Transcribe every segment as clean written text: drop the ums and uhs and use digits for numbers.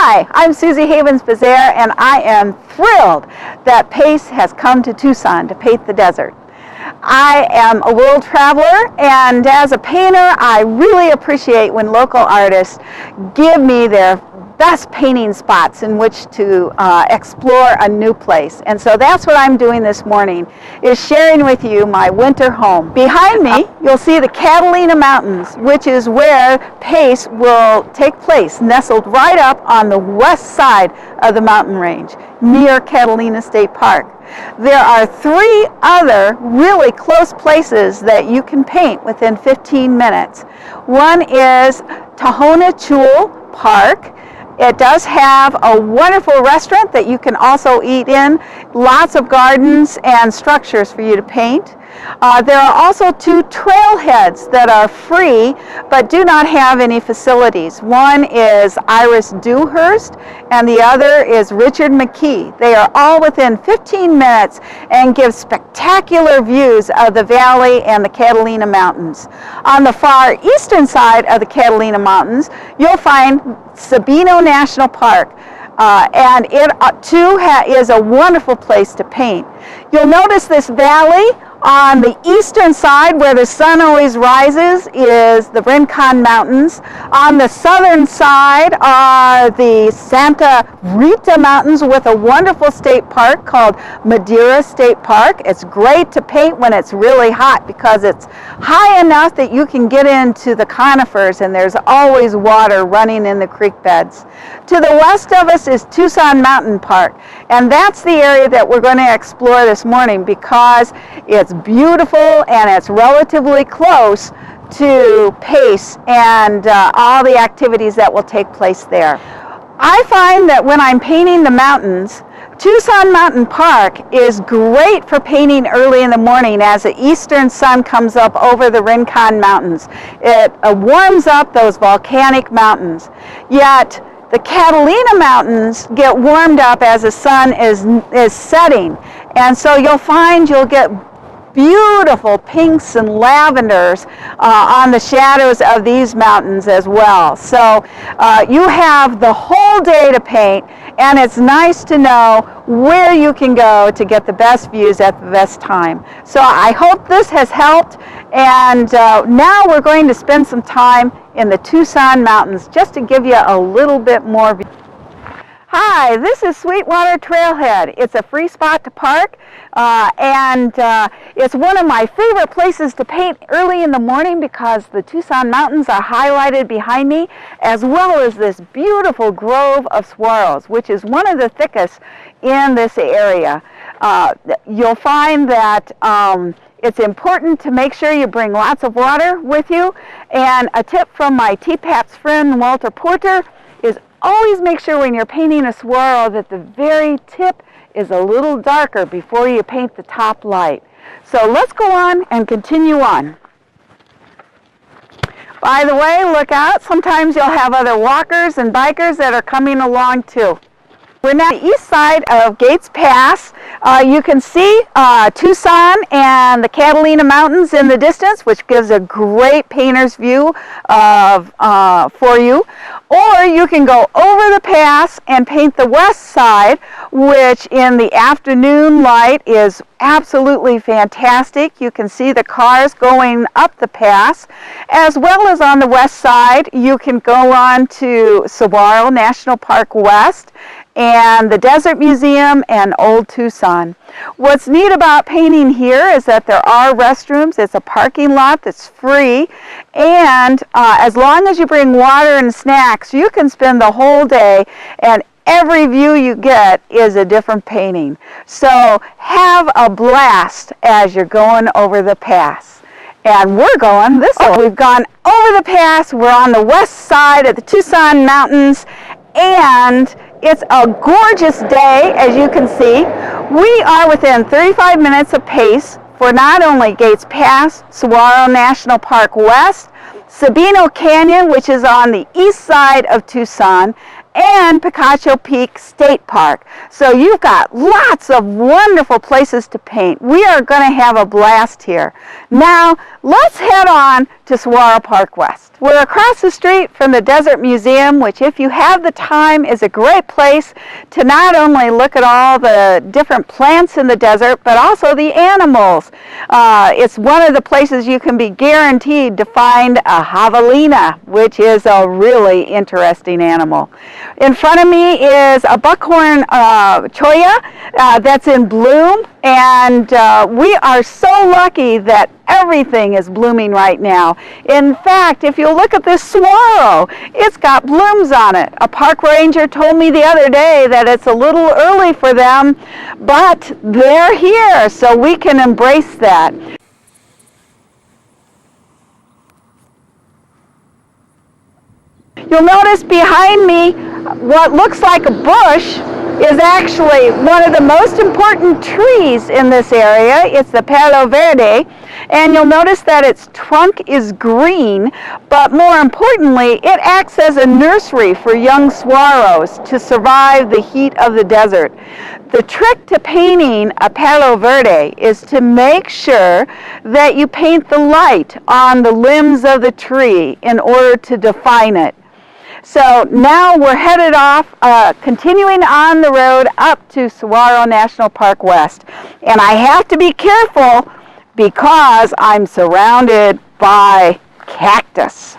Hi, I'm Susie Havens-Bezaire, and I am thrilled that PACE has come to Tucson to paint the desert. I am a world traveler, and as a painter, I really appreciate when local artists give me their best painting spots in which to explore a new place. And so that's what I'm doing this morning, is sharing with you my winter home. Behind me, you'll see the Catalina Mountains, which is where PACE will take place, nestled right up on the west side of the mountain range, near Catalina State Park. There are 3 other really close places that you can paint within 15 minutes. One is Tahona Chul Park. It does have a wonderful restaurant that you can also eat in, lots of gardens and structures for you to paint. There are also 2 trailheads that are free but do not have any facilities. One is Iris Dewhurst and the other is Richard McKee. They are all within 15 minutes and give spectacular views of the valley and the Catalina Mountains. On the far eastern side of the Catalina Mountains, you'll find Sabino National Park. And it too is a wonderful place to paint. You'll notice this valley on the eastern side, where the sun always rises, is the Rincon Mountains. On the southern side are the Santa Rita Mountains with a wonderful state park called Madeira State Park. It's great to paint when it's really hot because it's high enough that you can get into the conifers and there's always water running in the creek beds. To the west of us is Tucson Mountain Park, and that's the area that we're going to explore this morning because it's beautiful and it's relatively close to PACE and all the activities that will take place there. I find that when I'm painting the mountains, Tucson Mountain Park is great for painting early in the morning as the eastern sun comes up over the Rincon Mountains. It warms up those volcanic mountains. Yet the Catalina Mountains get warmed up as the sun is setting, and so you'll get beautiful pinks and lavenders on the shadows of these mountains as well. So you have the whole day to paint, and it's nice to know where you can go to get the best views at the best time. So I hope this has helped, and now we're going to spend some time in the Tucson Mountains just to give you a little bit more view. Hi, this is Sweetwater Trailhead. It's a free spot to park, and it's one of my favorite places to paint early in the morning because the Tucson Mountains are highlighted behind me, as well as this beautiful grove of saguaros, which is one of the thickest in this area. You'll find that it's important to make sure you bring lots of water with you, and a tip from my TPAPS friend Walter Porter is always make sure when you're painting a saguaro that the very tip is a little darker before you paint the top light. So let's go on and continue on. By the way, look out. Sometimes you'll have other walkers and bikers that are coming along too. We're now on the east side of Gates Pass. You can see Tucson and the Catalina Mountains in the distance, which gives a great painter's view for you. Or you can go over the pass and paint the west side, which in the afternoon light is absolutely fantastic. You can see the cars going up the pass. As well as on the west side, you can go on to Saguaro National Park West and the Desert Museum and Old Tucson. What's neat about painting here is that there are restrooms. It's a parking lot that's free, and as long as you bring water and snacks, you can spend the whole day, and every view you get is a different painting. So have a blast as you're going over the pass. And we're going this way. We've gone over the pass. We're on the west side of the Tucson Mountains, and it's a gorgeous day, as you can see. We are within 35 minutes of PACE for not only Gates Pass, Saguaro National Park West, Sabino Canyon, which is on the east side of Tucson, and Picacho Peak State Park. So you've got lots of wonderful places to paint. We are going to have a blast here. Now, let's head on to Saguaro Park West. We're across the street from the Desert Museum, which, if you have the time, is a great place to not only look at all the different plants in the desert, but also the animals. It's one of the places you can be guaranteed to find a javelina, which is a really interesting animal. In front of me is a buckhorn cholla that's in bloom, and we are so lucky that everything is blooming right now. In fact, if you look at this saguaro, it's got blooms on it. A park ranger told me the other day that it's a little early for them, but they're here, so we can embrace that. You'll notice behind me what looks like a bush is actually one of the most important trees in this area. It's the Palo Verde, and you'll notice that its trunk is green, but more importantly, it acts as a nursery for young saguaros to survive the heat of the desert. The trick to painting a Palo Verde is to make sure that you paint the light on the limbs of the tree in order to define it. So now we're headed off, continuing on the road up to Saguaro National Park West. And I have to be careful because I'm surrounded by cactus.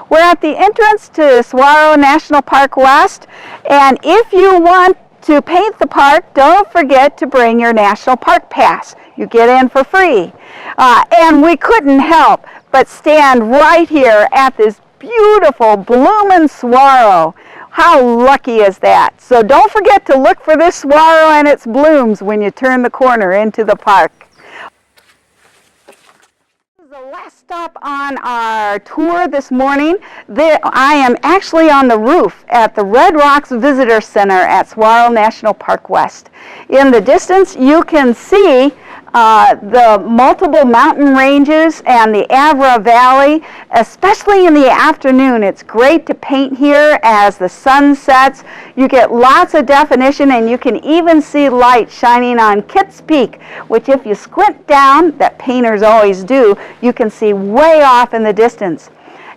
We're at the entrance to Saguaro National Park West, and if you want to paint the park, don't forget to bring your National Park Pass. You get in for free. And we couldn't help but stand right here at this beautiful blooming saguaro. How lucky is that? So don't forget to look for this saguaro and its blooms when you turn the corner into the park. This is the last stop on our tour this morning. I am actually on the roof at the Red Rocks Visitor Center at Saguaro National Park West. In the distance, you can see the multiple mountain ranges and the Avra Valley, especially in the afternoon. It's great to paint here as the sun sets. You get lots of definition, and you can even see light shining on Kitts Peak, which if you squint down, that painters always do, you can see way off in the distance.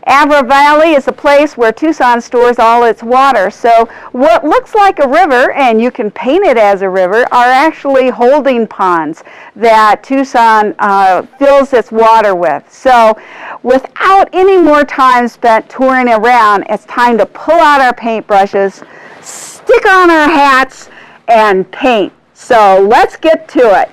Avra Valley is a place where Tucson stores all its water. So what looks like a river, and you can paint it as a river, are actually holding ponds that Tucson fills its water with. So without any more time spent touring around, it's time to pull out our paintbrushes, stick on our hats, and paint. So let's get to it.